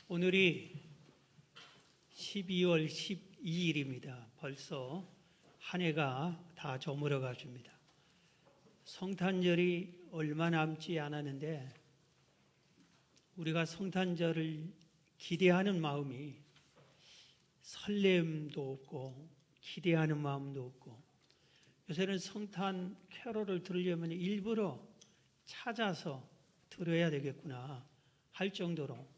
오늘이 12월 12일입니다. 벌써 한 해가 다 저물어 가줍니다. 성탄절이 얼마 남지 않았는데 우리가 성탄절을 기대하는 마음이 설렘도 없고 기대하는 마음도 없고, 요새는 성탄 캐롤을 들으려면 일부러 찾아서 들어야 되겠구나 할 정도로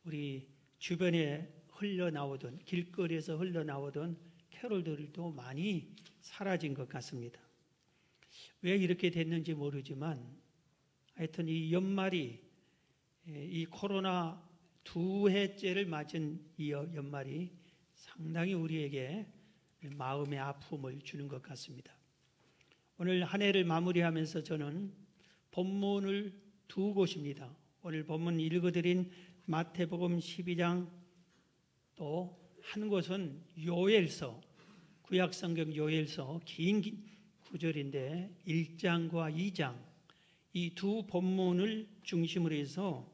우리 주변에 흘러나오던, 길거리에서 흘러나오던 캐롤들도 많이 사라진 것 같습니다. 왜 이렇게 됐는지 모르지만 하여튼 이 연말이, 이 코로나 2해째를 맞은 이 연말이 상당히 우리에게 마음의 아픔을 주는 것 같습니다. 오늘 한 해를 마무리하면서 저는 본문을 두 곳입니다. 오늘 본문 읽어드린 마태복음 12장, 또 한 곳은 요엘서, 구약성경 요엘서 긴 구절인데 1장과 2장, 이 두 본문을 중심으로 해서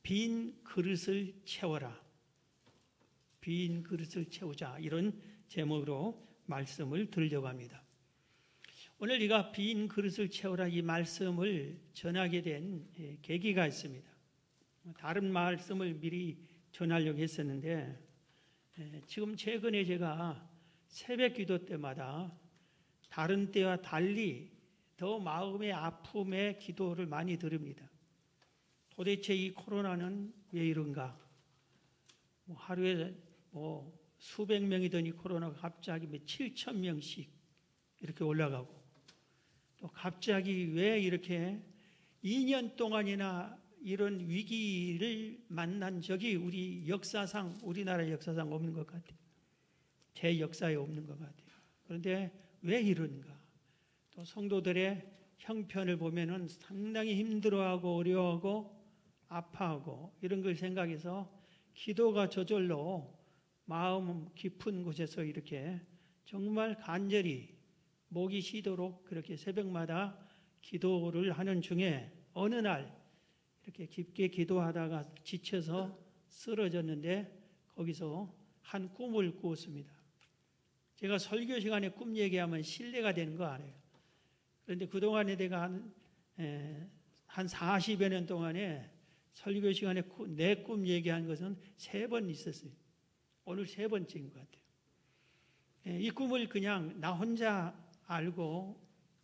빈 그릇을 채워라, 빈 그릇을 채우자, 이런 제목으로 말씀을 들으려고 합니다. 오늘 우리가 빈 그릇을 채우라 이 말씀을 전하게 된 계기가 있습니다. 다른 말씀을 미리 전하려고 했었는데, 지금 최근에 제가 새벽 기도 때마다 다른 때와 달리 더 마음의 아픔의 기도를 많이 들읍니다. 도대체 이 코로나는 왜 이런가? 하루에 수백 명이던 이 코로나가 갑자기 7천 명씩 이렇게 올라가고, 또 갑자기 왜 이렇게 2년 동안이나 이런 위기를 만난 적이 우리 역사상, 우리나라 역사상 없는 것 같아요. 제 역사에 없는 것 같아요. 그런데 왜 이런가? 또 성도들의 형편을 보면은 상당히 힘들어하고 어려워하고 아파하고 이런 걸 생각해서 기도가 저절로 마음 깊은 곳에서 이렇게 정말 간절히 목이 쉬도록 그렇게 새벽마다 기도를 하는 중에 어느 날 이렇게 깊게 기도하다가 지쳐서 쓰러졌는데, 거기서 한 꿈을 꾸었습니다. 제가 설교 시간에 꿈 얘기하면 신뢰가 되는 거 알아요. 그런데 그동안에 내가 한 40여 년 동안에 설교 시간에 내 꿈 얘기한 것은 3번 있었어요. 오늘 3번째인 것 같아요. 이 꿈을 그냥 나 혼자 알고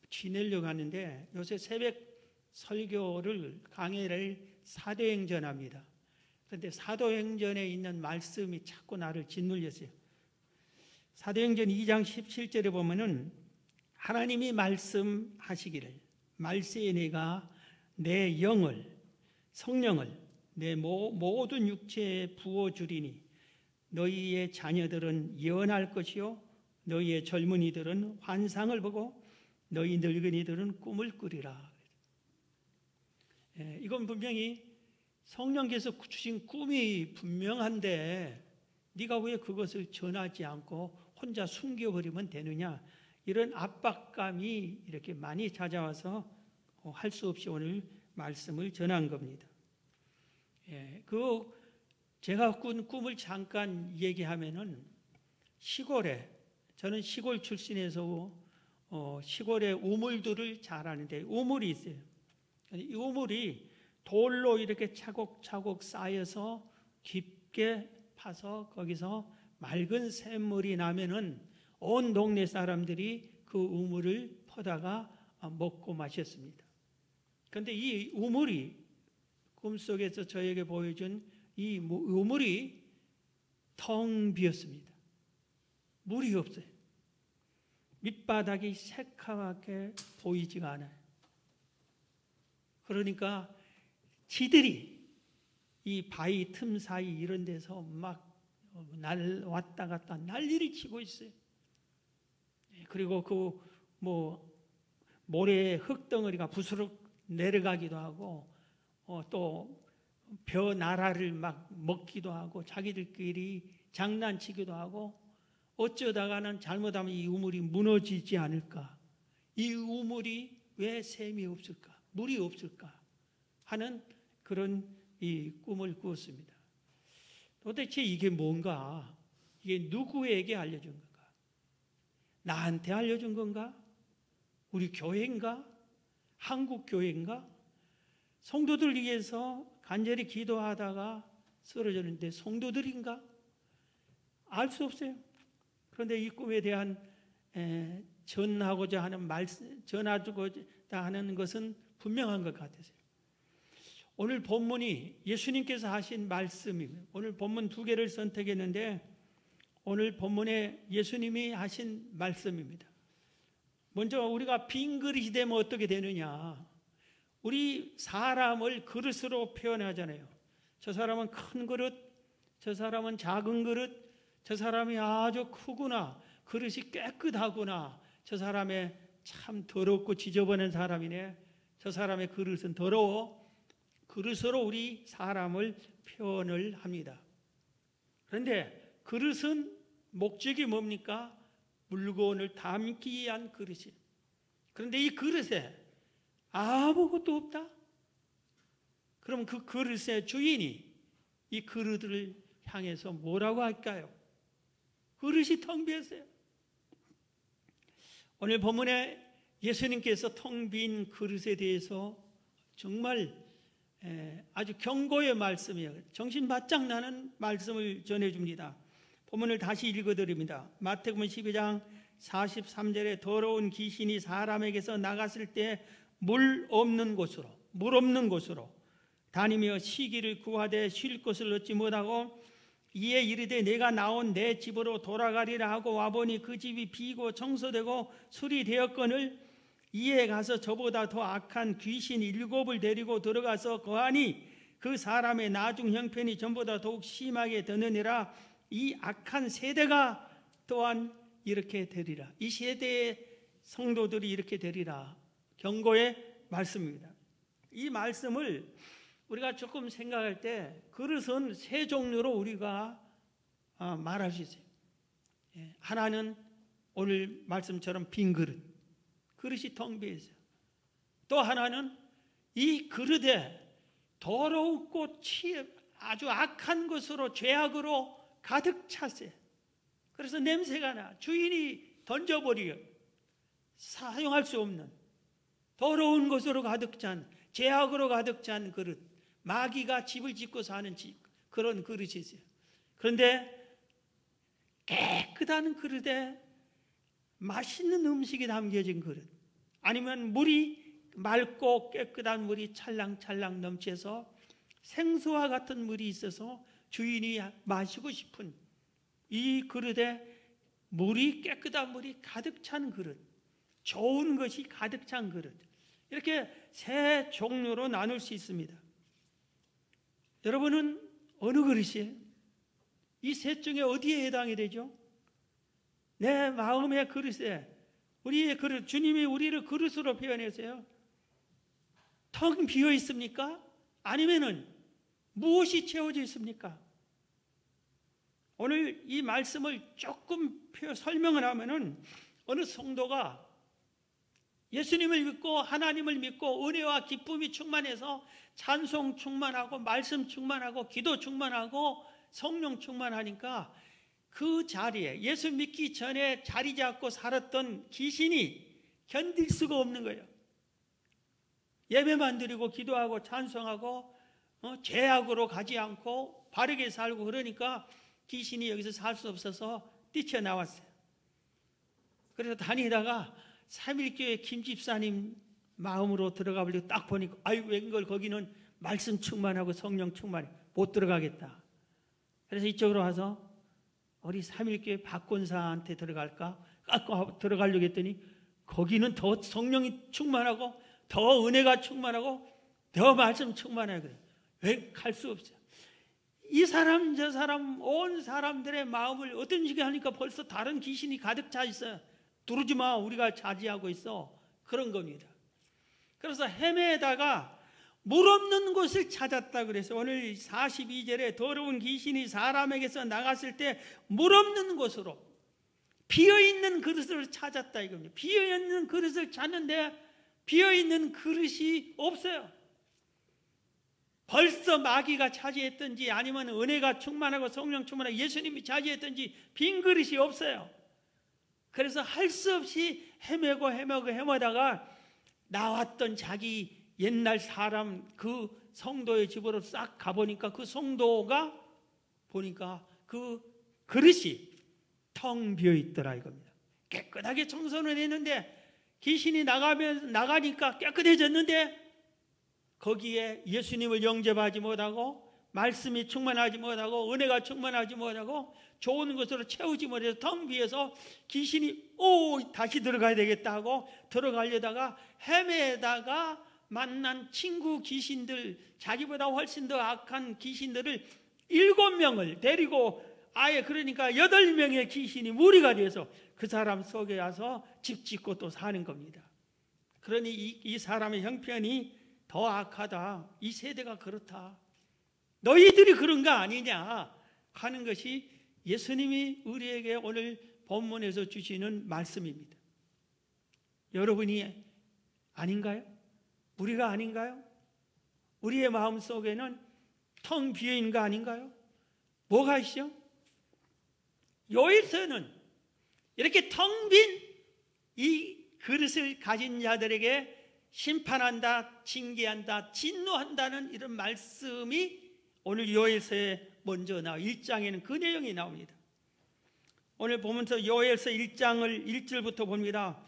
지내려고 하는데, 요새 새벽 설교를, 강해를 사도행전 합니다. 그런데 사도행전에 있는 말씀이 자꾸 나를 짓눌렸어요. 사도행전 2장 17절에 보면은 하나님이 말씀하시기를 말세에 내가 내 영을, 성령을 내 모든 육체에 부어주리니 너희의 자녀들은 예언할 것이요 너희의 젊은이들은 환상을 보고 너희 늙은이들은 꿈을 꾸리라. 이건 분명히 성령께서 주신 꿈이 분명한데 네가 왜 그것을 전하지 않고 혼자 숨겨버리면 되느냐, 이런 압박감이 이렇게 많이 찾아와서 할 수 없이 오늘 말씀을 전한 겁니다. 제가 꾼 꿈을 잠깐 얘기하면은, 시골에, 저는 시골 출신에서 시골의 우물들을 잘 아는데 우물이 있어요. 이 우물이 돌로 이렇게 차곡차곡 쌓여서 깊게 파서 거기서 맑은 샘물이 나면은 온 동네 사람들이 그 우물을 퍼다가 먹고 마셨습니다. 그런데 이 우물이, 꿈속에서 저에게 보여준 이 우물이 텅 비었습니다. 물이 없어요. 밑바닥이 새카맣게 보이지가 않아요. 그러니까 쥐들이 이 바위 틈 사이 이런 데서 막 왔다 갔다 난리를 치고 있어요. 그리고 그 모래의 흙덩어리가 부스럭 내려가기도 하고, 또 벼 나라를 막 먹기도 하고 자기들끼리 장난치기도 하고, 어쩌다가는 잘못하면 이 우물이 무너지지 않을까, 이 우물이 왜 샘이 없을까, 물이 없을까 하는 그런 이 꿈을 꾸었습니다. 도대체 이게 뭔가? 이게 누구에게 알려준 건가? 나한테 알려준 건가? 우리 교회인가? 한국 교회인가? 성도들 위해서 간절히 기도하다가 쓰러졌는데 성도들인가? 알 수 없어요. 그런데 이 꿈에 대한 전하고자 하는 말씀, 전하고자 하는 것은 분명한 것 같아요. 오늘 본문이 예수님께서 하신 말씀입니다. 오늘 본문 두 개를 선택했는데 오늘 본문에 예수님이 하신 말씀입니다. 먼저 우리가 빈 그릇이 되면 어떻게 되느냐? 우리 사람을 그릇으로 표현하잖아요. 저 사람은 큰 그릇, 저 사람은 작은 그릇, 저 사람이 아주 크구나, 그릇이 깨끗하구나, 저 사람의 참 더럽고 지저분한 사람이네, 저 사람의 그릇은 더러워. 그릇으로 우리 사람을 표현을 합니다. 그런데 그릇은 목적이 뭡니까? 물건을 담기 위한 그릇이. 그런데 이 그릇에 아무것도 없다? 그럼 그 그릇의 주인이 이 그릇을 향해서 뭐라고 할까요? 그릇이 텅 비었어요. 오늘 본문에 예수님께서 텅 빈 그릇에 대해서 정말 아주 경고의 말씀이에요. 정신 바짝 나는 말씀을 전해줍니다. 본문을 다시 읽어드립니다. 마태복음 12장 43절에 더러운 귀신이 사람에게서 나갔을 때 물 없는 곳으로 다니며 시기를 구하되 쉴 곳을 얻지 못하고 이에 이르되 내가 나온 내 집으로 돌아가리라 하고 와보니 그 집이 비고 청소되고 수리되었거늘 이에 가서 저보다 더 악한 귀신 7을 데리고 들어가서 거하니 그 사람의 나중 형편이 전보다 더욱 심하게 되느니라. 이 악한 세대가 또한 이렇게 되리라. 이 세대의 성도들이 이렇게 되리라. 경고의 말씀입니다. 이 말씀을 우리가 조금 생각할 때 그릇은 세 종류로 우리가 말할 수 있어요. 하나는 오늘 말씀처럼 빈 그릇, 그릇이 텅 비어 있어요. 또 하나는 이 그릇에 더럽고 아주 악한 것으로 죄악으로 가득 찼어요. 그래서 냄새가 나. 주인이 던져버리고 사용할 수 없는 더러운 것으로 가득 찬, 죄악으로 가득 찬 그릇. 마귀가 집을 짓고 사는 그런 그릇이 있어요. 그런데 깨끗한 그릇에 맛있는 음식이 담겨진 그릇, 아니면 물이 맑고 깨끗한 물이 찰랑찰랑 넘쳐서 생수와 같은 물이 있어서 주인이 마시고 싶은 이 그릇에 물이, 깨끗한 물이 가득 찬 그릇, 좋은 것이 가득 찬 그릇, 이렇게 세 종류로 나눌 수 있습니다. 여러분은 어느 그릇이에요? 이 셋 중에 어디에 해당이 되죠? 내 마음의 그릇에, 우리의 그릇, 주님이 우리를 그릇으로 표현해서요, 텅 비어 있습니까? 아니면은 무엇이 채워져 있습니까? 오늘 이 말씀을 조금 설명을 하면은 어느 성도가 예수님을 믿고 하나님을 믿고 은혜와 기쁨이 충만해서 찬송 충만하고 말씀 충만하고 기도 충만하고 성령 충만하니까 그 자리에 예수 믿기 전에 자리 잡고 살았던 귀신이 견딜 수가 없는 거예요. 예배만 드리고 기도하고 찬송하고 죄악으로 가지 않고 바르게 살고 그러니까 귀신이 여기서 살 수 없어서 뛰쳐나왔어요. 그래서 다니다가 삼일교회 김 집사님 마음으로 들어가 보려고 딱 보니까 아유 웬걸 거기는 말씀 충만하고 성령 충만해 못 들어가겠다. 그래서 이쪽으로 와서 우리 삼일교회 박권사한테 들어갈까? 들어가려고 했더니 거기는 더 성령이 충만하고 더 은혜가 충만하고 더 말씀 충만해. 그래. 왜 갈 수 없어요. 이 사람 저 사람 온 사람들의 마음을 어떤 식으로 하니까 벌써 다른 귀신이 가득 차 있어요. 두르지 마, 우리가 차지하고 있어. 그런 겁니다. 그래서 헤매다가 물 없는 곳을 찾았다 그래서 오늘 42절에 더러운 귀신이 사람에게서 나갔을 때 물 없는 곳으로 비어있는 그릇을 찾았다 이겁니다. 비어있는 그릇을 찾는데 비어있는 그릇이 없어요. 벌써 마귀가 차지했든지 아니면 은혜가 충만하고 성령 충만하고 예수님이 차지했든지 빈 그릇이 없어요. 그래서 할 수 없이 헤매다가 나왔던 자기 옛날 사람 그 성도의 집으로 싹 가보니까 그 성도가 보니까 그 그릇이 텅 비어 있더라 이겁니다. 깨끗하게 청소는 했는데 귀신이 나가니까 깨끗해졌는데 거기에 예수님을 영접하지 못하고 말씀이 충만하지 못하고 은혜가 충만하지 못하고 좋은 것으로 채우지 못해서 텅 비어서 귀신이 다시 들어가야 되겠다 하고 들어가려다가 헤매다가 만난 친구 귀신들, 자기보다 훨씬 더 악한 귀신들을 7명을 데리고 아예 그러니까 8명의 귀신이 무리가 돼서 그 사람 속에 와서 집 짓고 또 사는 겁니다. 그러니 이 사람의 형편이 더 악하다. 이 세대가 그렇다. 너희들이 그런 거 아니냐 하는 것이 예수님이 우리에게 오늘 본문에서 주시는 말씀입니다. 여러분이 아닌가요? 우리가 아닌가요? 우리의 마음속에는 텅 비어있는 거 아닌가요? 뭐가 있죠? 요일서는 이렇게 텅 빈 이 그릇을 가진 자들에게 심판한다, 징계한다, 진노한다는 이런 말씀이 오늘 요엘서에 먼저 1장에는 그 내용이 나옵니다. 오늘 보면서 요엘서 1장을 1절부터 봅니다.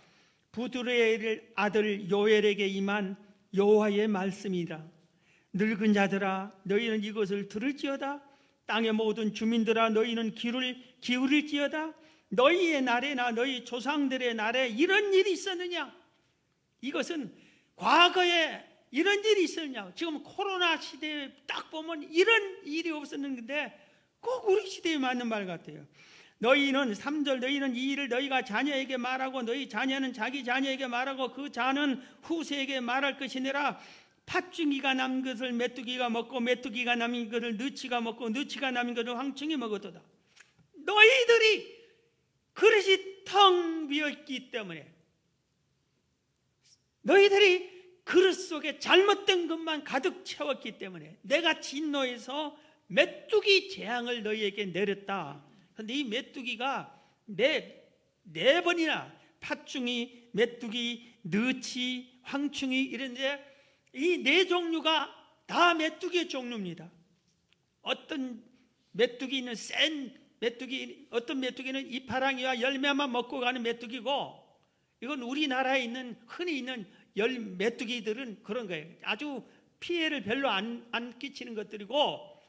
부두레의 아들 요엘에게 임한 여호와의 말씀이라. 늙은 자들아 너희는 이것을 들을지어다. 땅의 모든 주민들아 너희는 귀를 기울일지어다. 너희의 날에나 너희 조상들의 날에 이런 일이 있었느냐? 이것은 과거에 이런 일이 있었냐? 지금 코로나 시대에 딱 보면 이런 일이 없었는데 꼭 우리 시대에 맞는 말 같아요. 너희는 3절 너희는 이 일을 너희가 자녀에게 말하고 너희 자녀는 자기 자녀에게 말하고 그 자는 후세에게 말할 것이니라. 팥중이가 남은 것을 메뚜기가 먹고 메뚜기가 남은 것을 너치가 먹고 너치가 남은 것을 황충이 먹었도다. 너희들이 그릇이 텅 비었기 때문에 너희들이 그릇 속에 잘못된 것만 가득 채웠기 때문에 내가 진노해서 메뚜기 재앙을 너희에게 내렸다. 그런데 이 메뚜기가 네 번이나 팥중이, 메뚜기, 너치, 황충이 이런데 이 네 종류가 다 메뚜기의 종류입니다. 어떤 메뚜기는 센 메뚜기, 어떤 메뚜기는 이파랑이와 열매만 먹고 가는 메뚜기고 이건 우리나라에 있는 흔히 있는 메뚜기들은 그런 거예요. 아주 피해를 별로 안 끼치는 것들이고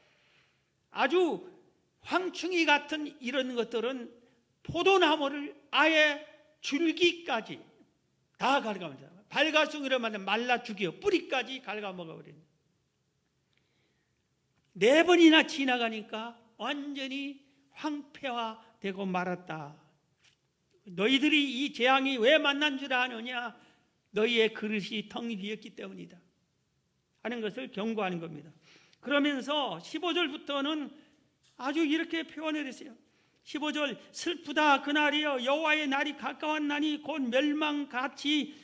아주 황충이 같은 이런 것들은 포도나무를 아예 줄기까지 다 갉아먹습니다. 발가숭이로 만든 말라 죽여 뿌리까지 갉아먹어버립니다. 4번이나 지나가니까 완전히 황폐화되고 말았다. 너희들이 이 재앙이 왜 만난 줄 아느냐? 너희의 그릇이 텅 비었기 때문이다 하는 것을 경고하는 겁니다. 그러면서 15절부터는 아주 이렇게 표현을 했어요. 15절 슬프다 그날이여 여호와의 날이 가까웠나니 곧 멸망같이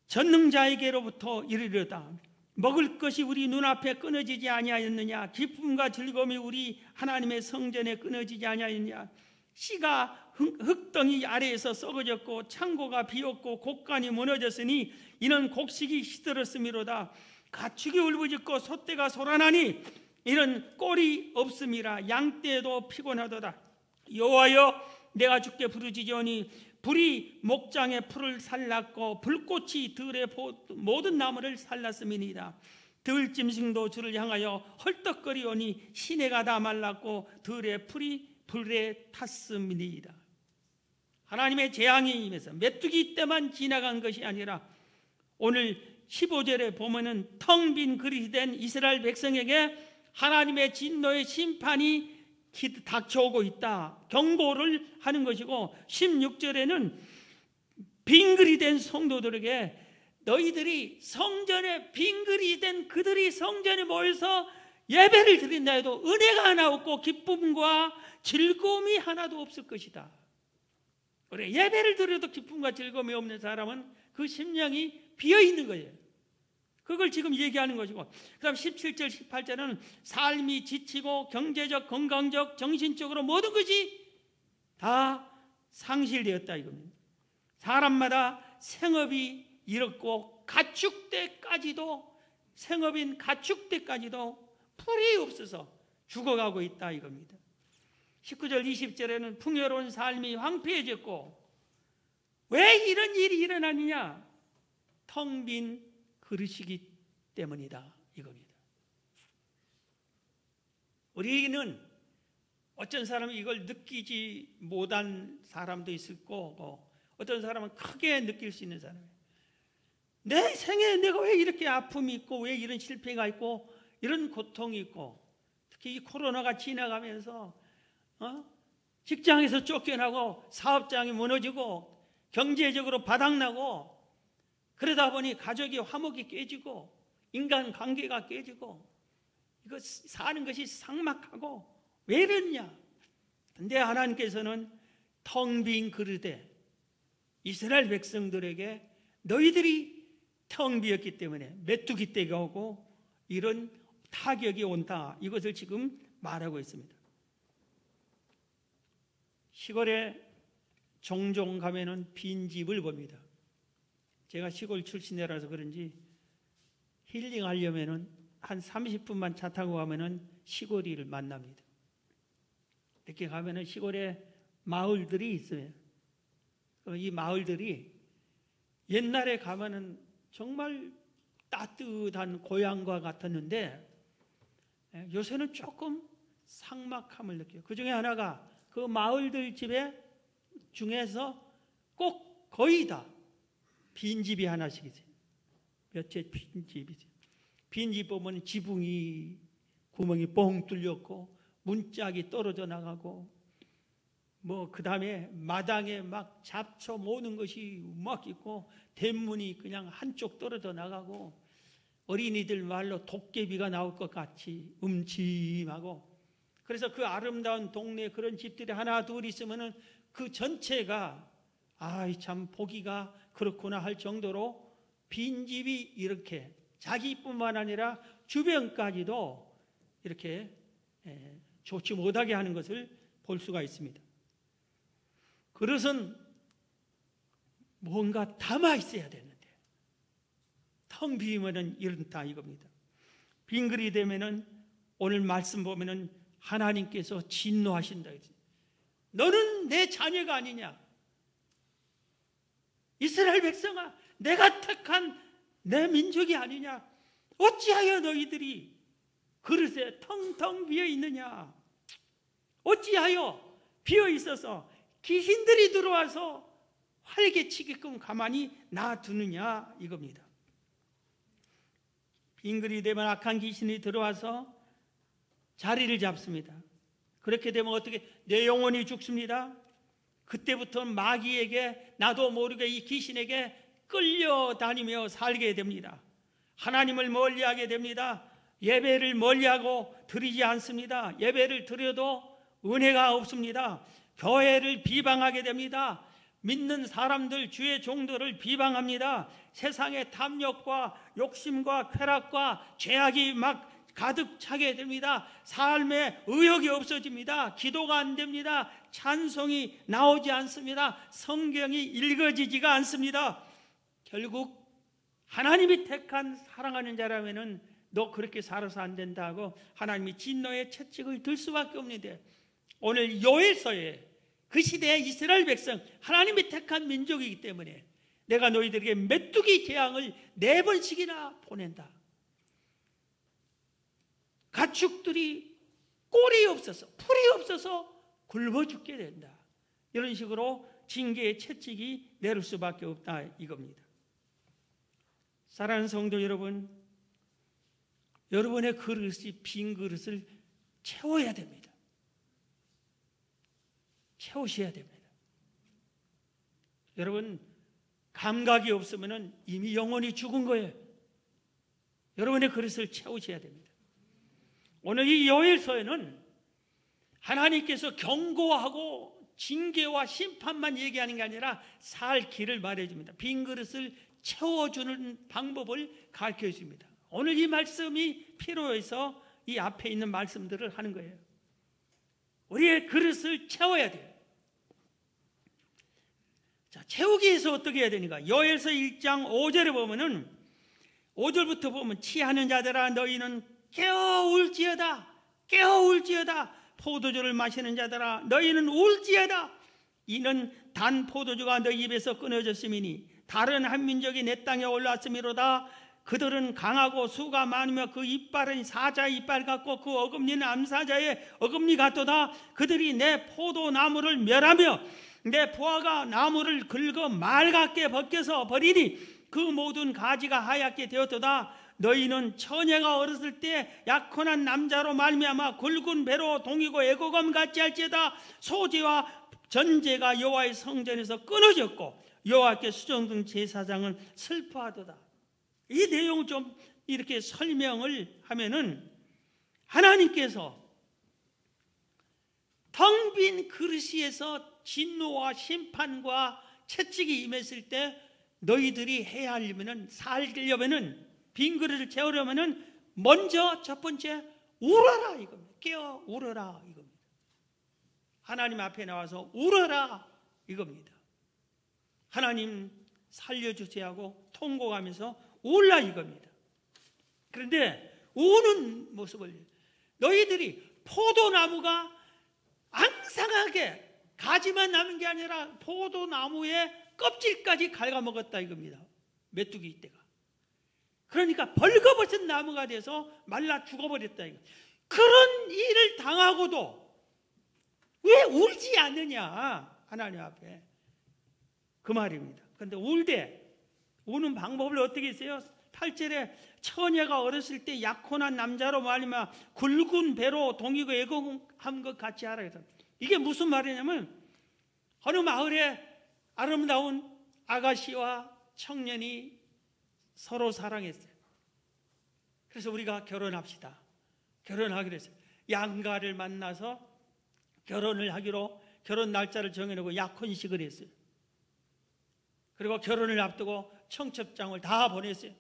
전능자에게로부터 이르려다. 먹을 것이 우리 눈앞에 끊어지지 아니하였느냐? 기쁨과 즐거움이 우리 하나님의 성전에 끊어지지 아니하였느냐? 씨가 흙덩이 아래에서 썩어졌고 창고가 비었고 곡간이 무너졌으니 이는 곡식이 시들었음이로다. 가축이 울부짖고 소떼가 소란하니 이는 꼴이 없음이라. 양떼도 피곤하도다. 여호와여 내가 주께 부르짖으오니 불이 목장의 풀을 살랐고 불꽃이 들의 모든 나무를 살랐음이니이다. 들짐승도 주를 향하여 헐떡거리오니 시내가 다 말랐고 들의 풀이 불에 탔음이니이다. 하나님의 재앙이 임해서 메뚜기 때만 지나간 것이 아니라 오늘 15절에 보면은 텅 빈 그릇이 된 이스라엘 백성에게 하나님의 진노의 심판이 닥쳐오고 있다 경고를 하는 것이고 16절에는 빈 그릇이 된 성도들에게 너희들이 성전에 빈 그릇이 된 그들이 성전에 모여서 예배를 드린다 해도 은혜가 하나 없고 기쁨과 즐거움이 하나도 없을 것이다. 그래, 예배를 드려도 기쁨과 즐거움이 없는 사람은 그 심령이 비어있는 거예요. 그걸 지금 얘기하는 것이고, 그 다음 17절 18절은 삶이 지치고 경제적 건강적 정신적으로 모든 것이 다 상실되었다 이겁니다. 사람마다 생업이 이렇고 생업인 가축 때까지도 풀이 없어서 죽어가고 있다 이겁니다. 19절 20절에는 풍요로운 삶이 황폐해졌고 왜 이런 일이 일어나느냐? 텅 빈 그릇이기 때문이다 이겁니다. 우리는 어떤 사람은 이걸 느끼지 못한 사람도 있을 거고 어떤 사람은 크게 느낄 수 있는 사람이에요. 내 생에 내가 왜 이렇게 아픔이 있고 왜 이런 실패가 있고 이런 고통이 있고, 특히 이 코로나가 지나가면서 직장에서 쫓겨나고 사업장이 무너지고 경제적으로 바닥나고 그러다 보니 가족이 화목이 깨지고 인간관계가 깨지고 이거 사는 것이 삭막하고 왜 이러냐? 근데 하나님께서는 텅 빈 그릇에 이스라엘 백성들에게 너희들이 텅 비었기 때문에 메뚜기 떼가 오고 이런 타격이 온다, 이것을 지금 말하고 있습니다. 시골에 종종 가면은 빈집을 봅니다. 제가 시골 출신이라서 그런지 힐링하려면은 한 30분만 차 타고 가면은 시골이를 만납니다. 이렇게 가면은 시골에 마을들이 있어요. 이 마을들이 옛날에 가면은 정말 따뜻한 고향과 같았는데 요새는 조금 삭막함을 느껴요. 그 중에 하나가 그 마을들 집에 중에서 꼭 거의 다 빈집이 하나씩 있어요. 몇 채 빈집이죠. 빈집 보면 지붕이 구멍이 뻥 뚫렸고 문짝이 떨어져 나가고 그 다음에 마당에 막 잡초 모는 것이 막 있고 대문이 그냥 한쪽 떨어져 나가고 어린이들 말로 도깨비가 나올 것 같이 음침하고, 그래서 그 아름다운 동네에 그런 집들이 하나 둘 있으면은 그 전체가 참 보기가 그렇구나 할 정도로 빈집이 이렇게 자기뿐만 아니라 주변까지도 이렇게 좋지 못하게 하는 것을 볼 수가 있습니다. 그릇은 뭔가 담아 있어야 되는데 텅 비면은 이런다 이겁니다. 빈 그릇이 되면은 오늘 말씀 보면은 하나님께서 진노하신다. 너는 내 자녀가 아니냐? 이스라엘 백성아, 내가 택한 내 민족이 아니냐? 어찌하여 너희들이 그릇에 텅텅 비어 있느냐? 어찌하여 비어 있어서 귀신들이 들어와서 활개치게끔 가만히 놔두느냐 이겁니다. 빈 그릇이 되면 악한 귀신이 들어와서 자리를 잡습니다. 그렇게 되면 어떻게? 내 영혼이 죽습니다. 그때부터 마귀에게 나도 모르게 이 귀신에게 끌려다니며 살게 됩니다. 하나님을 멀리하게 됩니다. 예배를 멀리하고 드리지 않습니다. 예배를 드려도 은혜가 없습니다. 교회를 비방하게 됩니다. 믿는 사람들, 주의 종들을 비방합니다. 세상의 탐욕과 욕심과 쾌락과 죄악이 막 가득 차게 됩니다. 삶에 의욕이 없어집니다. 기도가 안 됩니다. 찬송이 나오지 않습니다. 성경이 읽어지지가 않습니다. 결국 하나님이 택한 사랑하는 자라면은 너 그렇게 살아서 안 된다고 하나님이 진노의 채찍을 들 수밖에 없는데, 오늘 요엘서에 그 시대의 이스라엘 백성, 하나님이 택한 민족이기 때문에 내가 너희들에게 메뚜기 재앙을 4번씩이나 보낸다. 가축들이 꼴이 없어서 풀이 없어서 굶어 죽게 된다. 이런 식으로 징계의 채찍이 내릴 수밖에 없다 이겁니다. 사랑하는 성도 여러분, 여러분의 그릇이 빈 그릇을 채워야 됩니다. 채우셔야 됩니다. 여러분, 감각이 없으면 이미 영혼이 죽은 거예요. 여러분의 그릇을 채우셔야 됩니다. 오늘 이 요엘서에는 하나님께서 경고하고 징계와 심판만 얘기하는 게 아니라 살 길을 말해줍니다. 빈 그릇을 채워주는 방법을 가르쳐 줍니다. 오늘 이 말씀이 필요해서 이 앞에 있는 말씀들을 하는 거예요. 우리의 그릇을 채워야 돼요. 자, 채우기 위해서 어떻게 해야 되는가? 요엘서 1장 5절에 보면은 5절부터 보면 취하는 자들아 너희는 깨어 울지어다. 깨어 울지어다. 포도주를 마시는 자들아 너희는 울지어다. 이는 단 포도주가 너희 입에서 끊어졌음이니 다른 한 민족이 내 땅에 올랐음이로다. 그들은 강하고 수가 많으며 그 이빨은 사자의 이빨 같고 그 어금니는 암사자의 어금니 같도다. 그들이 내 포도나무를 멸하며 내 부하가 나무를 긁어 맑게 벗겨서 버리니 그 모든 가지가 하얗게 되었도다. 너희는 처녀가 어렸을 때 약혼한 남자로 말미암아 굵은 배로 동이고 애고감 같지 할지어다. 소제와 전제가 여호와의 성전에서 끊어졌고 여호와께 수종된 제사장은 슬퍼하도다. 이 내용을 좀 이렇게 설명을 하면은 하나님께서 텅 빈 그릇에서 진노와 심판과 채찍이 임했을 때 너희들이 해야 하려면은 살려면은 빈 그릇을 채우려면은 먼저 첫 번째 울어라 이겁니다. 깨어 울어라 이겁니다. 하나님 앞에 나와서 울어라 이겁니다. 하나님 살려주세요 하고 통곡하면서 울라 이겁니다. 그런데 우는 모습을 너희들이 포도나무가 앙상하게 가지만 남은 게 아니라 포도나무의 껍질까지 갉아먹었다 이겁니다. 메뚜기 때가. 그러니까 벌거벗은 나무가 돼서 말라 죽어버렸다 이거. 그런 일을 당하고도 왜 울지 않느냐 하나님 앞에 그 말입니다. 그런데 우는 방법을 어떻게 했어요? 8절에 처녀가 어렸을 때 약혼한 남자로 말미암아 굵은 배로 동이고 애곡한 것 같이 하라 그래서 이게 무슨 말이냐면 어느 마을에 아름다운 아가씨와 청년이 서로 사랑했어요. 그래서 우리가 결혼합시다. 결혼하기로 했어요. 양가를 만나서 결혼을 하기로 결혼 날짜를 정해놓고 약혼식을 했어요. 그리고 결혼을 앞두고 청첩장을 다 보냈어요.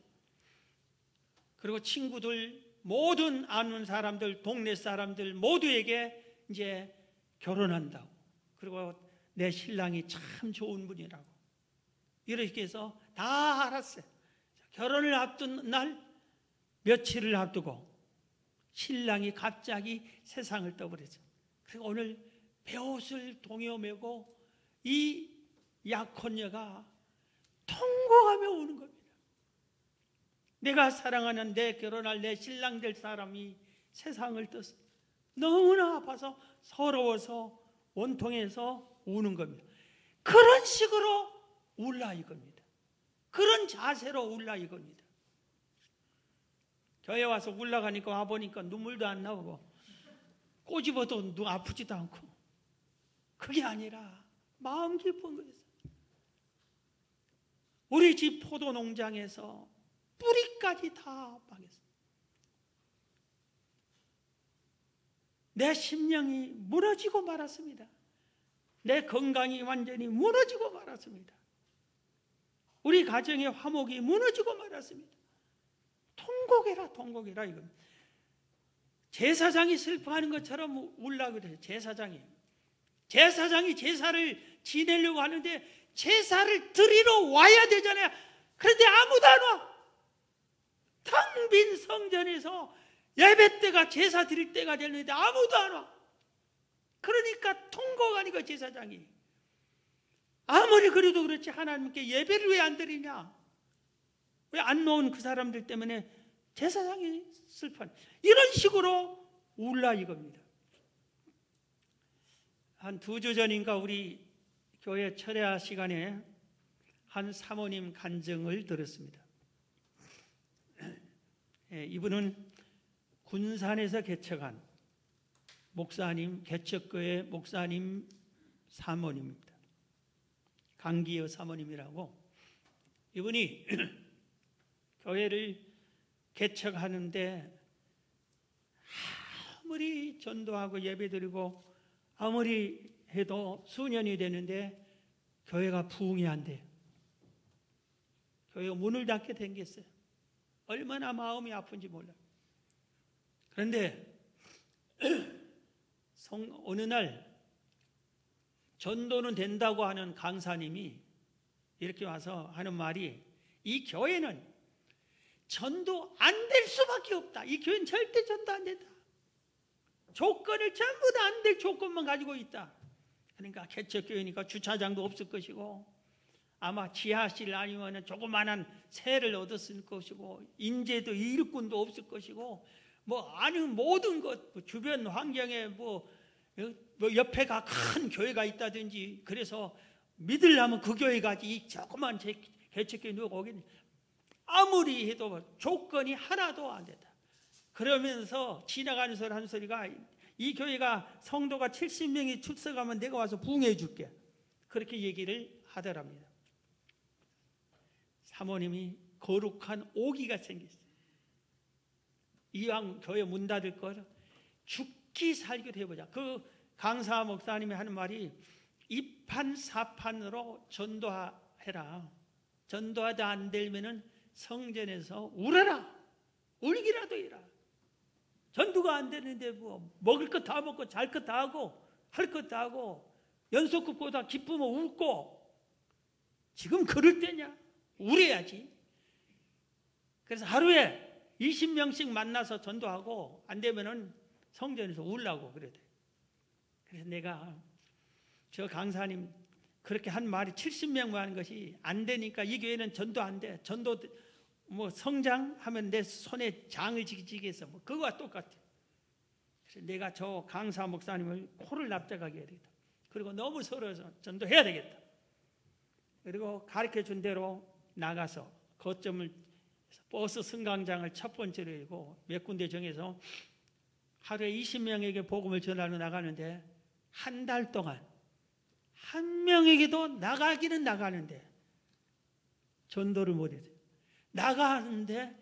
그리고 친구들, 모든 아는 사람들, 동네 사람들 모두에게 이제 결혼한다고. 그리고 내 신랑이 참 좋은 분이라고. 이렇게 해서 다 알았어요. 결혼을 앞둔 날 며칠을 앞두고 신랑이 갑자기 세상을 떠버렸어요. 그리고 오늘 베옷을 동여매고 이 약혼녀가 통곡하며 우는 겁니다. 내가 사랑하는 내 결혼할 내 신랑 될 사람이 세상을 떴어. 너무나 아파서 서러워서 원통해서 우는 겁니다. 그런 식으로 울라 이겁니다. 그런 자세로 울라 이겁니다. 교회 와서 울라가니까 와보니까 눈물도 안 나오고 꼬집어도 눈 아프지도 않고 그게 아니라 마음 깊은 거였어요. 우리 집 포도 농장에서 뿌리까지 다 망했어요. 내 심령이 무너지고 말았습니다. 내 건강이 완전히 무너지고 말았습니다. 우리 가정의 화목이 무너지고 말았습니다. 통곡해라 통곡해라 이겁니다. 제사장이 슬퍼하는 것처럼 울라고 그래요. 제사장이 제사를 지내려고 하는데 제사를 드리러 와야 되잖아요. 그런데 아무도 안 와. 텅 빈 성전에서 예배 때가 제사 드릴 때가 됐는데 아무도 안 와. 그러니까 통곡하니까 제사장이 아무리 그래도 그렇지 하나님께 예배를 왜 안 드리냐, 왜 안 놓은 그 사람들 때문에 제사장이 슬퍼하는 이런 식으로 울라 이겁니다. 한 2주 전인가 우리 교회 철야 시간에 한 사모님 간증을 들었습니다. 이분은 군산에서 개척한 목사님, 개척교회 목사님 사모님입니다. 강기여 사모님이라고. 이분이 교회를 개척하는데 아무리 전도하고 예배드리고 아무리 해도 수년이 되는데 교회가 부흥이 안 돼요. 교회가 문을 닫게 생겼어요. 얼마나 마음이 아픈지 몰라요. 그런데 어느 날 전도는 된다고 하는 강사님이 이렇게 와서 하는 말이, 이 교회는 전도 안 될 수밖에 없다. 이 교회는 절대 전도 안 된다. 조건을 전부 다 안 될 조건만 가지고 있다. 그러니까 개척교회니까 주차장도 없을 것이고, 아마 지하실 아니면 조그마한 세를 얻었을 것이고, 인재도 일꾼도 없을 것이고, 아는 모든 것, 주변 환경에 옆에가 큰 교회가 있다든지, 그래서 믿으려면 그 교회 가지, 이 조그만 개척교회 누가 거기 아무리 해도 조건이 하나도 안 된다. 그러면서 지나가는 소리 한 소리가, 이 교회가 성도가 70명이 출석하면 내가 와서 부흥해 줄게. 그렇게 얘기를 하더랍니다. 사모님이 거룩한 오기가 생겼어요. 이왕 교회 문 닫을 걸 죽기 살기로 해보자. 그 강사 목사님이 하는 말이, 이판사판으로 전도해라. 전도하다 안 되면은 성전에서 울어라. 울기라도 해라. 전도가 안 되는데 먹을 것 다 먹고 잘 것 다 하고 할 것 다 하고 연속급보다 기쁘면 웃고, 지금 그럴 때냐? 울어야지. 그래서 하루에 20명씩 만나서 전도하고 안 되면은 성전에서 울라고 그래야 돼. 그래서 내가 저 강사님 그렇게 한 말이 70명만 하는 것이 안 되니까 이 교회는 전도 안 돼. 전도 성장하면 내 손에 장을 지게 해서 그거와 똑같아. 그래서 내가 저 강사 목사님을 코를 납작하게 해야 되겠다. 그리고 너무 서러워서 전도해야 되겠다. 그리고 가르쳐 준 대로 나가서 거점을 버스 승강장을 첫 번째로 열고 몇 군데 정해서 하루에 20명에게 복음을 전하러 나가는데, 한 달 동안 한 명에게도 나가기는 나가는데 전도를 못했어요. 나가는데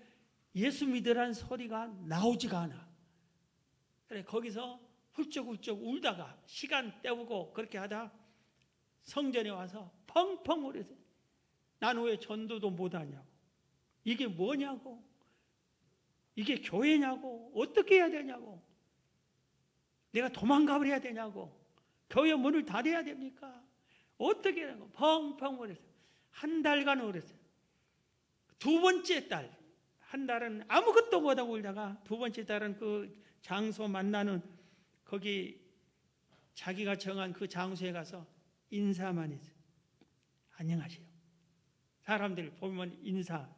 예수 믿으라는 소리가 나오지가 않아. 그래 거기서 훌쩍훌쩍 울다가 시간 때우고 그렇게 하다 성전에 와서 펑펑 울었어요. 난 왜 전도도 못하냐고, 이게 뭐냐고, 이게 교회냐고, 어떻게 해야 되냐고, 내가 도망가버려야 되냐고, 교회 문을 닫아야 됩니까, 어떻게 해야 되냐고 펑펑 울었어요. 한 달간 울었어요. 두 번째 달, 한 달은 아무것도 못하고 울다가 두 번째 달은 그 장소 만나는 거기 자기가 정한 그 장소에 가서 인사만 했어요. 안녕하세요. 사람들 보면 인사.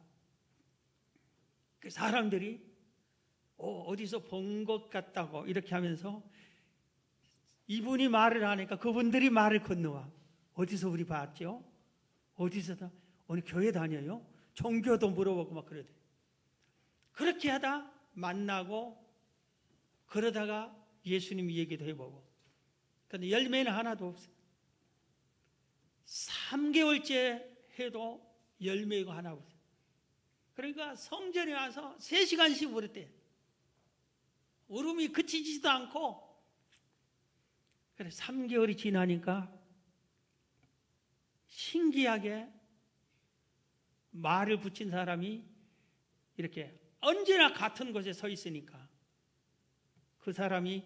그 사람들이 어디서 본 것 같다고 이렇게 하면서 이분이 말을 하니까 그분들이 말을 건너와. 어디서 우리 봤죠? 어디서 오늘 교회 다녀요? 종교도 물어보고 막 그러대. 그렇게 하다 만나고 그러다가 예수님 얘기도 해보고. 근데 열매는 하나도 없어요. 3개월째 해도 열매가 하나 없어요. 그러니까 성전에 와서 3시간씩 울었대. 울음이 그치지도 않고. 그래서 3개월이 지나니까 신기하게 말을 붙인 사람이 이렇게 언제나 같은 곳에 서 있으니까 그 사람이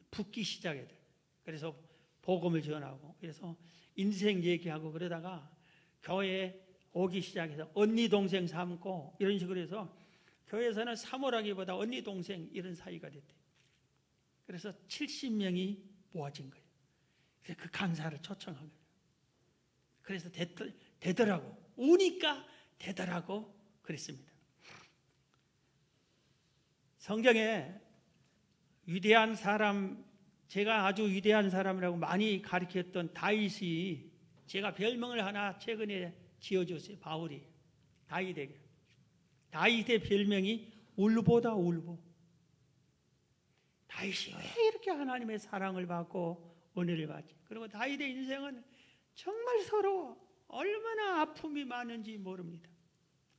붙기 시작해야 돼. 그래서 복음을 전하고, 그래서 인생 얘기하고 그러다가 교회에 오기 시작해서 언니 동생 삼고 이런 식으로 해서 교회에서는 사모라기보다 언니 동생 이런 사이가 됐대. 그래서 70명이 모아진 거예요. 그래서 그 강사를 초청한 거예요. 그래서 되더라고. 우니까 되더라고 그랬습니다. 성경에 위대한 사람, 제가 아주 위대한 사람이라고 많이 가르쳤던 다윗이, 제가 별명을 하나 최근에 지어줬어요. 바울이 다윗에게. 다윗의 별명이 울보다 울보. 다윗이 왜 이렇게 하나님의 사랑을 받고 은혜를 받지? 그리고 다윗의 인생은 정말 서러워. 얼마나 아픔이 많은지 모릅니다.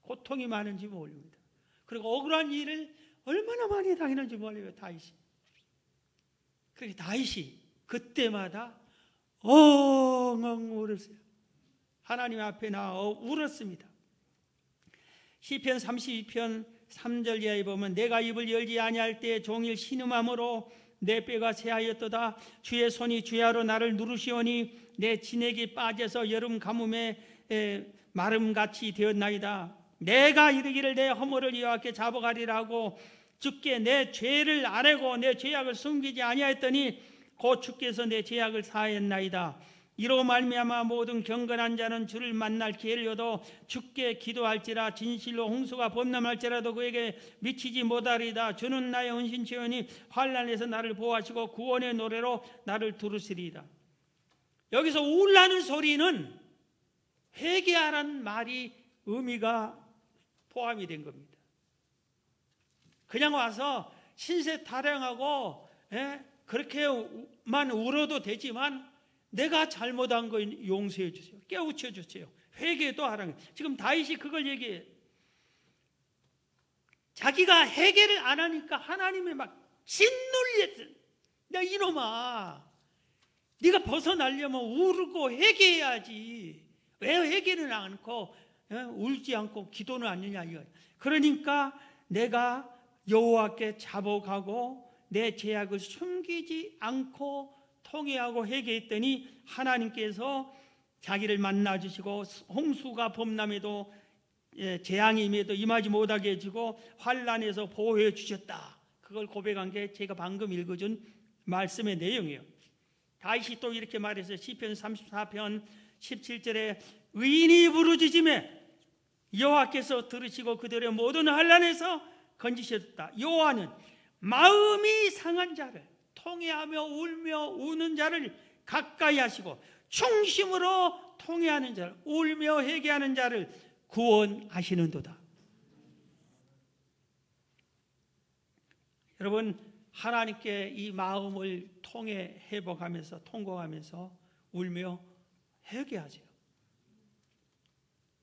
고통이 많은지 모릅니다. 그리고 억울한 일을 얼마나 많이 당했는지 몰라요, 다윗이. 그래서 다윗이 그때마다 엉엉 울었어요. 하나님 앞에 나와 울었습니다. 시편 32편 3절 이하에 보면 내가 입을 열지 아니할 때 종일 신음함으로 내 뼈가 새하였도다. 주의 손이 주야로 나를 누르시오니 내 진액이 빠져서 여름 가뭄에 마름같이 되었나이다. 내가 이르기를 내 허물을 여호와께 자복하리라 하고 주께 내 죄를 아뢰고 내 죄악을 숨기지 아니하였더니 곧 주께서 내 죄악을 사하였나이다. 이로 말미암아 모든 경건한 자는 주를 만날 기회를 얻어 주께 기도할지라. 진실로 홍수가 범람할지라도 그에게 미치지 못하리이다. 주는 나의 은신처이니 환난에서 나를 보호하시고 구원의 노래로 나를 두르시리이다. 여기서 울라는 소리는 회개하라는 말이 의미가 포함이 된 겁니다. 그냥 와서 신세 타령하고 그렇게만 울어도 되지만 내가 잘못한 거 용서해 주세요. 깨우쳐 주세요. 회개도 하라는 거예요. 지금 다윗이 그걸 얘기해요. 자기가 회개를 안 하니까 하나님이 막 짓눌렸어요. 야 이놈아, 네가 벗어나려면 울고 회개해야지. 왜 회개는 않고 울지 않고 기도는 않느냐 이거. 그러니까 내가 여호와께 자복하고 내 죄악을 숨기지 않고 통회하고 회개했더니 하나님께서 자기를 만나주시고 홍수가 범람에도 재앙이 임해도 임하지 못하게 해주고 환난에서 보호해 주셨다. 그걸 고백한 게 제가 방금 읽어준 말씀의 내용이에요. 다윗이 또 이렇게 말해서 시편 34편 17절에 의인이 부르짖음에 여호와께서 들으시고 그들의 모든 환난에서 건지셨다. 여호와는 마음이 상한 자를 통회하며 울며 우는 자를 가까이 하시고 충심으로 통회하는 자를 울며 회개하는 자를 구원하시는도다. 여러분 하나님께 이 마음을 통해 회복하면서 통곡하면서 울며 회개하세요.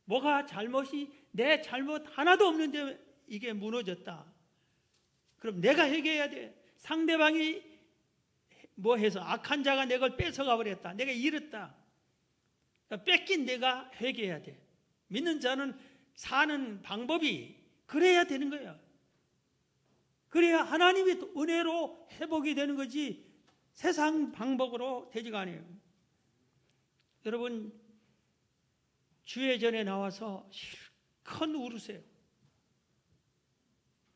뭐가 잘못이 내 잘못 하나도 없는데 이게 무너졌다. 그럼 내가 회개해야 돼. 상대방이 뭐 해서 악한 자가 내 걸 뺏어가 버렸다. 내가 잃었다. 뺏긴 내가 회개해야 돼. 믿는 자는 사는 방법이 그래야 되는 거예요. 그래야 하나님의 은혜로 회복이 되는 거지 세상 방법으로 되지가 않아요. 여러분 주의 전에 나와서 실컷 울으세요.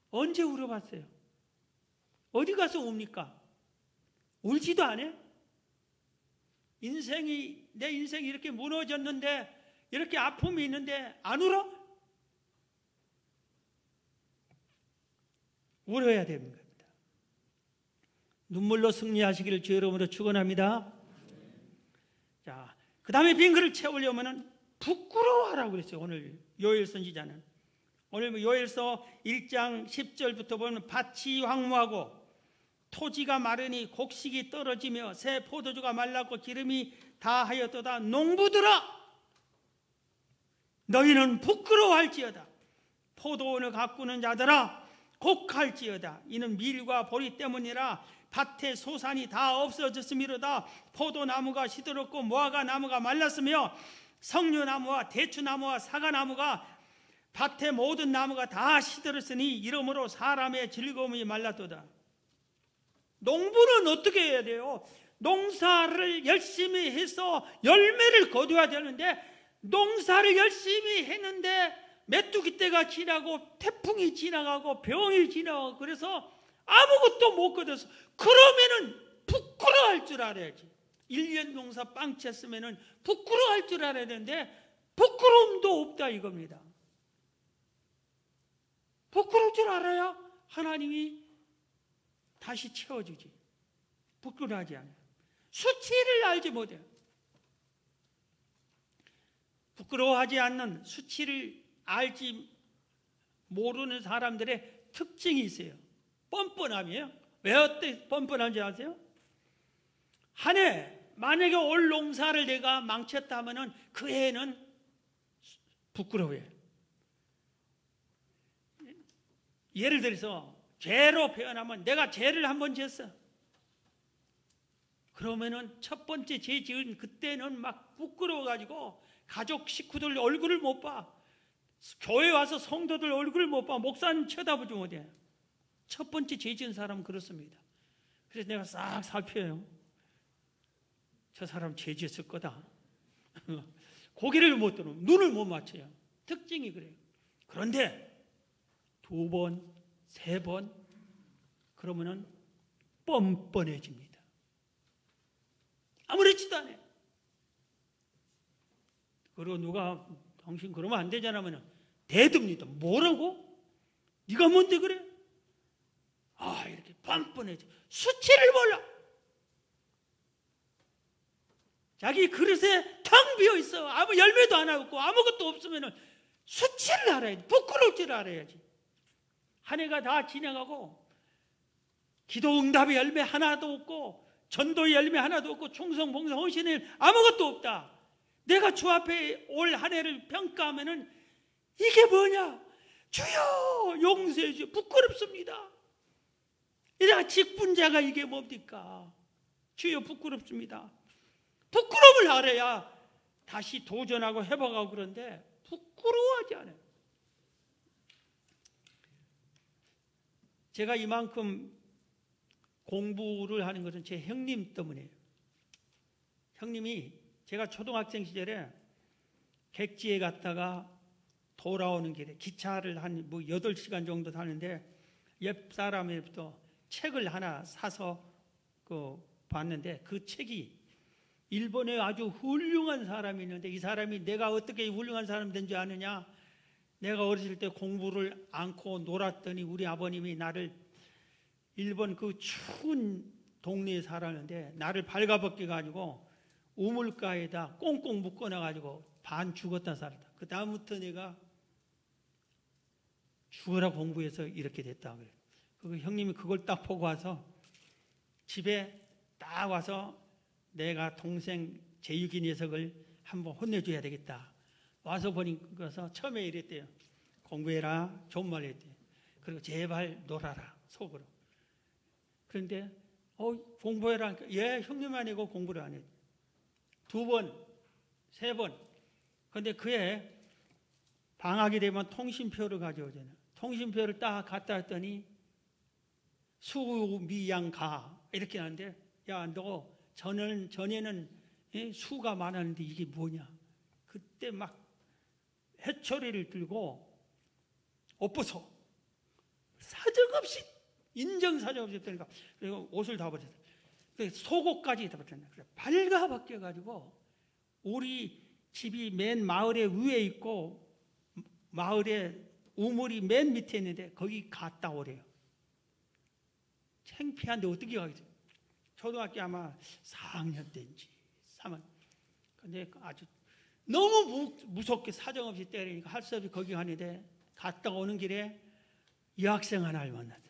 언제 울어봤어요? 어디 가서 웁니까? 울지도 않아요? 내 인생이 이렇게 무너졌는데 이렇게 아픔이 있는데 안 울어? 울어야 되는 겁니다. 눈물로 승리하시기를 주의 이름으로 축원합니다. 자, 그 다음에 빈글을 채우려면 부끄러워하라고 그랬어요. 오늘 요엘 선지자는. 오늘 요엘서 1장 10절부터 보면 밭이 황무하고 토지가 마르니 곡식이 떨어지며 새 포도주가 말랐고 기름이 다하였도다. 농부들아 너희는 부끄러워할지어다. 포도원을 가꾸는 자들아 곡할지어다. 이는 밀과 보리 때문이라. 밭의 소산이 다 없어졌음이로다. 포도나무가 시들었고 무화과 나무가 말랐으며 석류나무와 대추나무와 사과나무가 밭의 모든 나무가 다 시들었으니 이러므로 사람의 즐거움이 말랐도다. 농부는 어떻게 해야 돼요? 농사를 열심히 해서 열매를 거둬야 되는데 농사를 열심히 했는데 메뚜기 때가 지나고 태풍이 지나가고 병이 지나가고 그래서 아무것도 못 거둬서 그러면은 부끄러워할 줄 알아야지. 1년 농사 빵 쳤으면은 부끄러워할 줄 알아야 되는데 부끄러움도 없다 이겁니다. 부끄러울 줄 알아야 하나님이 다시 채워주지. 부끄러워하지 않아요. 수치를 알지 못해요. 부끄러워하지 않는 수치를 알지 모르는 사람들의 특징이 있어요. 뻔뻔함이에요. 왜 어때 뻔뻔한지 아세요? 한 해 만약에 올 농사를 내가 망쳤다 하면은 그 해는 부끄러워요. 예를 들어서 죄로 표현하면 내가 죄를 한 번 지었어. 그러면은 첫 번째 죄 지은 그때는 막 부끄러워가지고 가족 식구들 얼굴을 못 봐. 교회 와서 성도들 얼굴을 못 봐. 목사님 쳐다보지 못해. 첫 번째 죄 지은 사람은 그렇습니다. 그래서 내가 싹 살펴요. 저 사람 죄 지었을 거다. 고개를 못 들어, 눈을 못 맞춰요. 특징이 그래요. 그런데 2번, 3번 그러면은 뻔뻔해집니다. 아무렇지도 않아요. 그리고 누가 당신 그러면 안 되잖아 하면 대듭니다. 뭐라고? 네가 뭔데 그래? 이렇게 뻔뻔해져. 수치를 몰라. 자기 그릇에 텅 비어 있어. 아무 열매도 안 하고 아무것도 없으면 수치를 알아야지. 부끄러울 줄 알아야지. 한 해가 다 지나가고 기도 응답의 열매 하나도 없고 전도의 열매 하나도 없고 충성 봉사 헌신의 일 아무것도 없다. 내가 주 앞에 올 한 해를 평가하면은 이게 뭐냐? 주여 용서해 주여. 부끄럽습니다. 내가 직분자가 이게 뭡니까? 주여 부끄럽습니다. 부끄러움을 알아야 다시 도전하고 해봐가고 그런데 부끄러워하지 않아요. 제가 이만큼 공부를 하는 것은 제 형님 때문이에요. 형님이 제가 초등학생 시절에 객지에 갔다가 돌아오는 길에 기차를 한 8시간 정도 타는데 옆 사람에부터 책을 하나 사서 봤는데 그 책이 일본에 아주 훌륭한 사람이 있는데 이 사람이 내가 어떻게 훌륭한 사람이 된 줄 아느냐? 내가 어렸을 때 공부를 않고 놀았더니 우리 아버님이 나를 일본 그 추운 동네에 살았는데 나를 발가벗겨 가지고 우물가에다 꽁꽁 묶어놔 가지고 반 죽었다 살았다. 그 다음부터 내가 죽어라 공부해서 이렇게 됐다 그래. 그 형님이 그걸 딱 보고 와서 집에 딱 와서 내가 동생 제육이 녀석을 한번 혼내줘야 되겠다. 와서 보니까 처음에 이랬대요. 공부해라. 좋은 말 했대요. 그리고 제발 놀아라. 속으로. 그런데 공부해라 하니까 예 형님 아니고 공부를 안 했대요. 2번, 3번. 그런데 그해 방학이 되면 통신표를 가져오잖아요. 통신표를 딱 갖다 놨더니 수미양가 이렇게 하는데 야 너 전에는 수가 많았는데 이게 뭐냐. 그때 막 해초리를 들고 옷벗어 사정없이 인정사정 없이 했다니까. 그리고 옷을 다 벗었어요. 속옷까지 다 벗었어요. 발가벗겨 가지고 우리 집이 맨 마을의 위에 있고 마을에 우물이 맨 밑에 있는데 거기 갔다 오래요. 창피한데 어떻게 가겠어요? 초등학교 아마 4학년 때인지 3학년. 근데 아주 너무 무섭게 사정없이 때리니까 할 수 없이 거기 가는데 갔다 오는 길에 여학생 하나를 만났어요.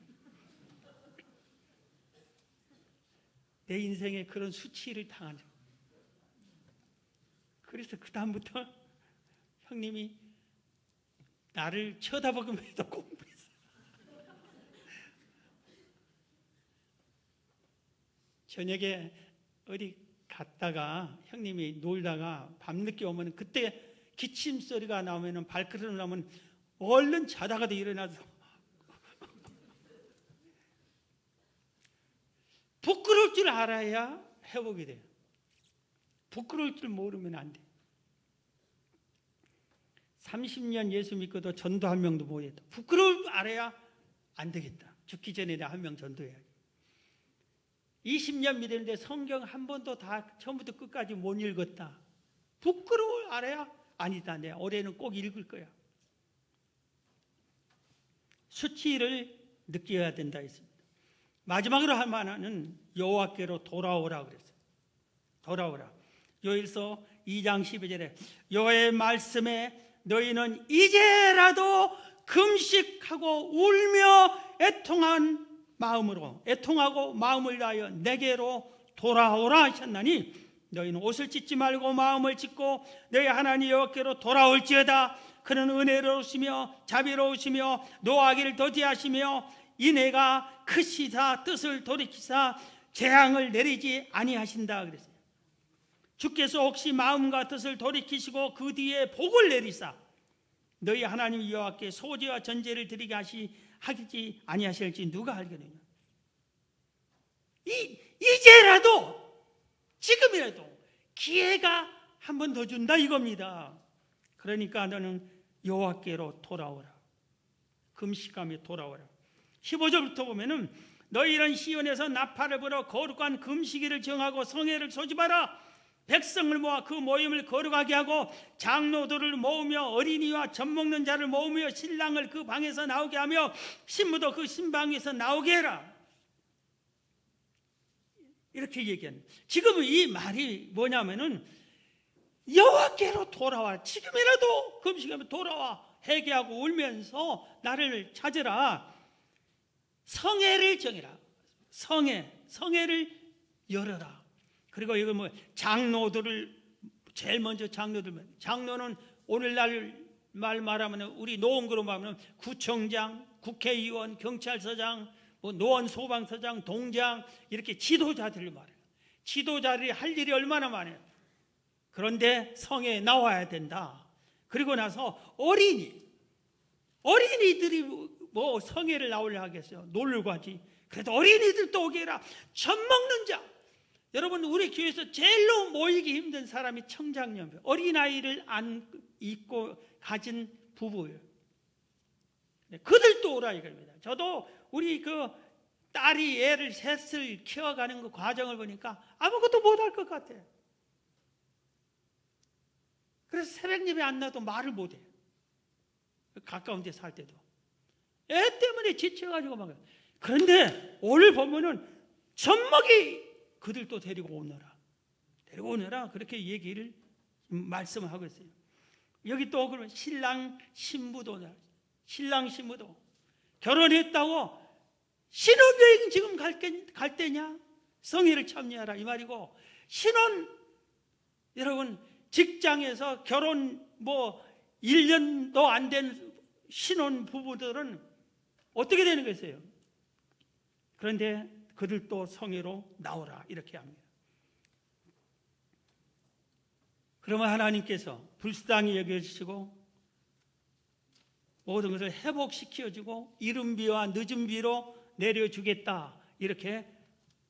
내 인생에 그런 수치를 당한 적. 그래서 그 다음부터 형님이 나를 쳐다보기만 해도 공부했어요. 저녁에 어디 갔다가 형님이 놀다가 밤늦게 오면 그때 기침 소리가 나오면 발걸음을 하면 얼른 자다가도 일어나서 부끄러울 줄 알아야 회복이 돼요. 부끄러울 줄 모르면 안 돼. 30년 예수 믿고도 전도 한 명도 못 했다. 부끄러울 줄 알아야 안 되겠다. 죽기 전에 내가 한 명 전도해야지. 20년 믿었는데 성경 한 번도 다 처음부터 끝까지 못 읽었다. 부끄러울 알아야 아니다. 내가 올해는 꼭 읽을 거야. 수치를 느껴야 된다 했습니다. 마지막으로 할 만한 여호와께로 돌아오라 그랬어요. 돌아오라. 요일서 2장 12절에 여호와의 말씀에 너희는 이제라도 금식하고 울며 애통하고 마음을 다하여 내게로 돌아오라 하셨나니 너희는 옷을 찢지 말고 마음을 찢고 너희 하나님 여호와께로 돌아올지어다. 그는 은혜로우시며 자비로우시며 노하기를 더디하시며 이내가 크시사 뜻을 돌이키사 재앙을 내리지 아니하신다 그랬어요. 주께서 혹시 마음과 뜻을 돌이키시고 그 뒤에 복을 내리사 너희 하나님 여호와께 소제와 전제를 드리게 하지 아니하실지 누가 알겠느냐. 이제라도, 지금이라도 기회가 한 번 더 준다 이겁니다. 그러니까 너는 여호와께로 돌아오라. 금식하며 돌아오라. 15절부터 보면은 너희는 시온에서 나팔을 불어 거룩한 금식일을 정하고 성회를 소집하라. 백성을 모아 그 모임을 거룩하게 하고 장로들을 모으며 어린이와 젖 먹는 자를 모으며 신랑을 그 방에서 나오게 하며 신부도 그 신방에서 나오게 해라. 이렇게 얘기하는. 지금 이 말이 뭐냐면은 여호와께로 돌아와. 지금이라도 금식하면 돌아와. 회개하고 울면서 나를 찾으라. 성회를 정해라. 성회를 열어라. 그리고 이거 뭐 장로들을 제일 먼저 장로는 오늘날 말하면 우리 노원구로 말하면 구청장, 국회의원, 경찰서장, 뭐 노원 소방서장, 동장 이렇게 지도자들을 말해요. 지도자들이 할 일이 얼마나 많아요. 그런데 성에 나와야 된다. 그리고 나서 어린이들이 뭐 성회를 나오려 하겠어요. 놀고 하지. 그래도 어린이들도 오게 해라. 젖 먹는 자. 여러분, 우리 교회에서 제일로 모이기 힘든 사람이 청장년, 어린아이를 안 입고 가진 부부예요. 그들도 오라 이겁니다. 저도 우리 그 딸이 애를 셋을 키워가는 그 과정을 보니까 아무것도 못할 것 같아요. 그래서 새벽 예배 안 나도 말을 못해. 가까운 데 살 때도. 애 때문에 지쳐가지고 막. 그런데 오늘 보면은 젖먹이 그들도 데리고 오너라. 그렇게 얘기를 말씀하고 있어요. 여기 또 그러면 신랑 신부도 결혼했다고 신혼여행 지금 갈 때냐? 성회를 참여하라 이 말이고, 여러분 직장에서 결혼 1년도 안 된 신혼 부부들은 어떻게 되는 것이에요? 그런데 그들도 성회로 나오라 이렇게 합니다. 그러면 하나님께서 불쌍히 여겨주시고 모든 것을 회복시켜주고 이른 비와 늦은 비로 내려주겠다, 이렇게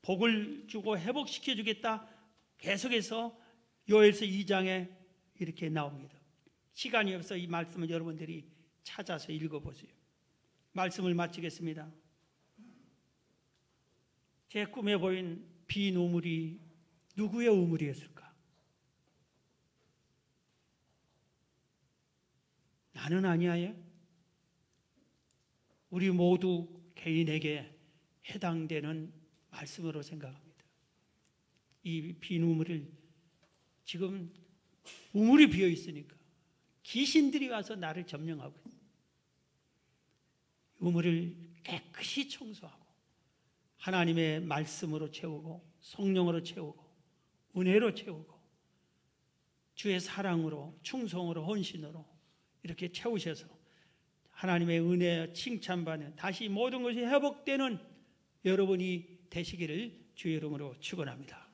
복을 주고 회복시켜주겠다 계속해서 요엘서 2장에 이렇게 나옵니다. 시간이 없어 이 말씀을 여러분들이 찾아서 읽어보세요. 말씀을 마치겠습니다. 제 꿈에 보인 빈 우물이 누구의 우물이었을까? 나는 아니야요. 우리 모두 개인에게 해당되는 말씀으로 생각합니다. 이 빈 우물을, 지금 우물이 비어 있으니까 귀신들이 와서 나를 점령하고 있어요. 우물을 깨끗이 청소하고 하나님의 말씀으로 채우고 성령으로 채우고 은혜로 채우고 주의 사랑으로 충성으로 헌신으로 이렇게 채우셔서 하나님의 은혜 칭찬받는, 다시 모든 것이 회복되는 여러분이 되시기를 주의 이름으로 축원합니다.